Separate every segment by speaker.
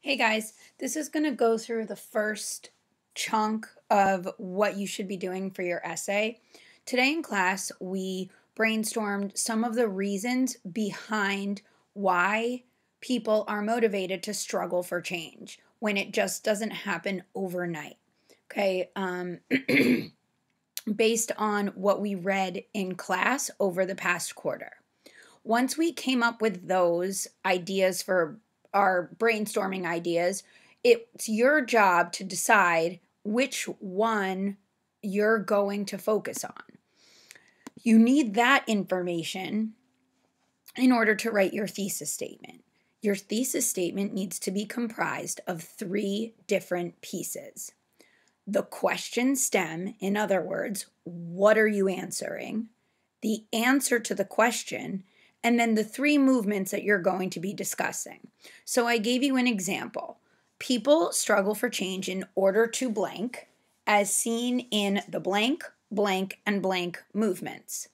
Speaker 1: Hey guys, this is going to go through the first chunk of what you should be doing for your essay. Today in class, we brainstormed some of the reasons behind why people are motivated to struggle for change when it just doesn't happen overnight. Okay, based on what we read in class over the past quarter. Once we came up with those ideas for our brainstorming ideas, it's your job to decide which one you're going to focus on. You need that information in order to write your thesis statement. Your thesis statement needs to be comprised of 3 different pieces. The question stem, in other words, what are you answering? The answer to the question, and then the 3 movements that you're going to be discussing. So I gave you an example. People struggle for change in order to blank, as seen in the blank, blank, and blank movements.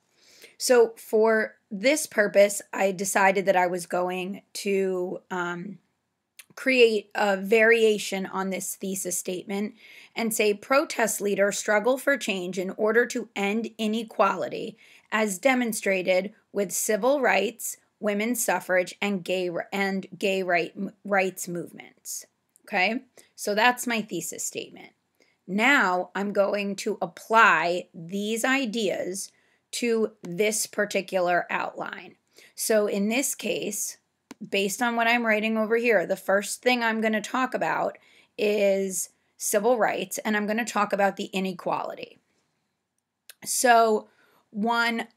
Speaker 1: So for this purpose, I decided that I was going to create a variation on this thesis statement and say protest leaders struggle for change in order to end inequality as demonstrated with civil rights, women's suffrage, and gay rights movements. Okay, so that's my thesis statement. Now I'm going to apply these ideas to this particular outline. So in this case, based on what I'm writing over here, the first thing I'm going to talk about is civil rights, and I'm going to talk about the inequality. So where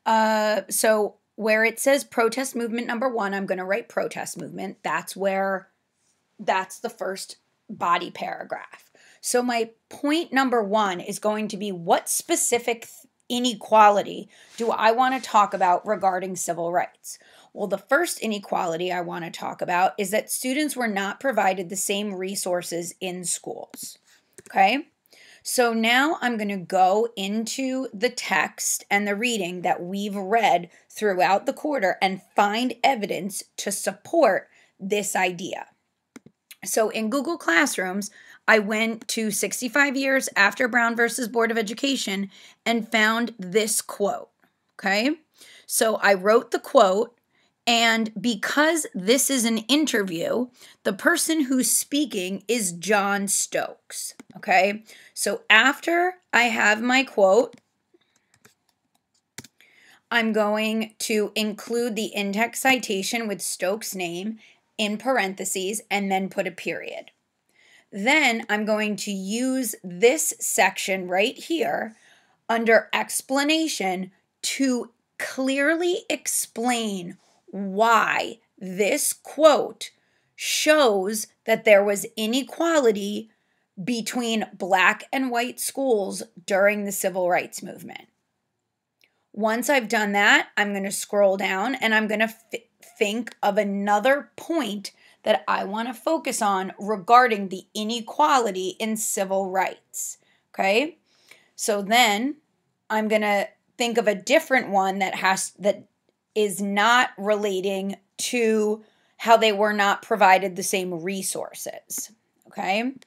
Speaker 1: it says protest movement number 1, I'm going to write protest movement. That's the first body paragraph. So my point number 1 is going to be what specific inequality do I want to talk about regarding civil rights? Well, the first inequality I want to talk about is that students were not provided the same resources in schools. Okay? So now I'm going to go into the text and the reading that we've read throughout the quarter and find evidence to support this idea. So in Google Classrooms, I went to 65 years after Brown versus Board of Education and found this quote. Okay? So I wrote the quote. And because this is an interview, the person who's speaking is John Stokes, okay? So after I have my quote, I'm going to include the in-text citation with Stokes' name in parentheses and then put a period. Then I'm going to use this section right here under explanation to clearly explain why this quote shows that there was inequality between black and white schools during the civil rights movement. Once I've done that, I'm going to scroll down and I'm going to think of another point that I want to focus on regarding the inequality in civil rights. Okay? So then I'm going to think of a different one that is not relating to how they were not provided the same resources, okay? I'm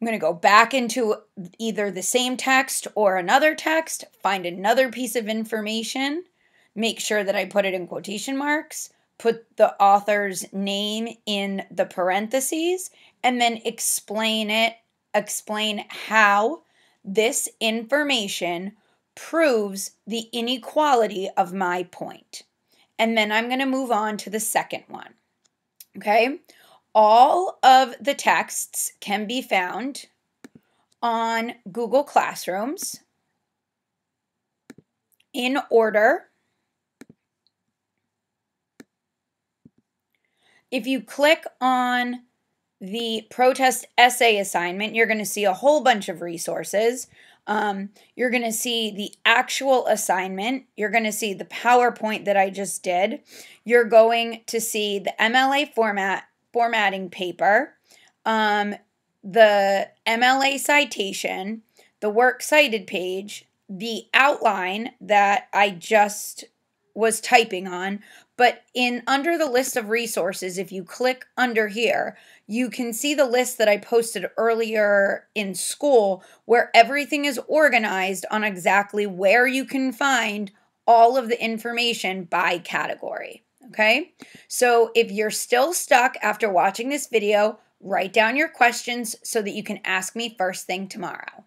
Speaker 1: going to go back into either the same text or another text, find another piece of information, make sure that I put it in quotation marks, put the author's name in the parentheses, and then explain how this information proves the inequality of my point. And then I'm going to move on to the second one. Okay? All of the texts can be found on Google Classrooms in order. If you click on the protest essay assignment, you're going to see a whole bunch of resources. You're going to see the actual assignment. You're going to see the PowerPoint that I just did. You're going to see the MLA formatting paper, the MLA citation, the works cited page, the outline that I just was typing on, But under the list of resources, if you click under here, you can see the list that I posted earlier in school where everything is organized on exactly where you can find all of the information by category. Okay, so if you're still stuck after watching this video, write down your questions so that you can ask me first thing tomorrow.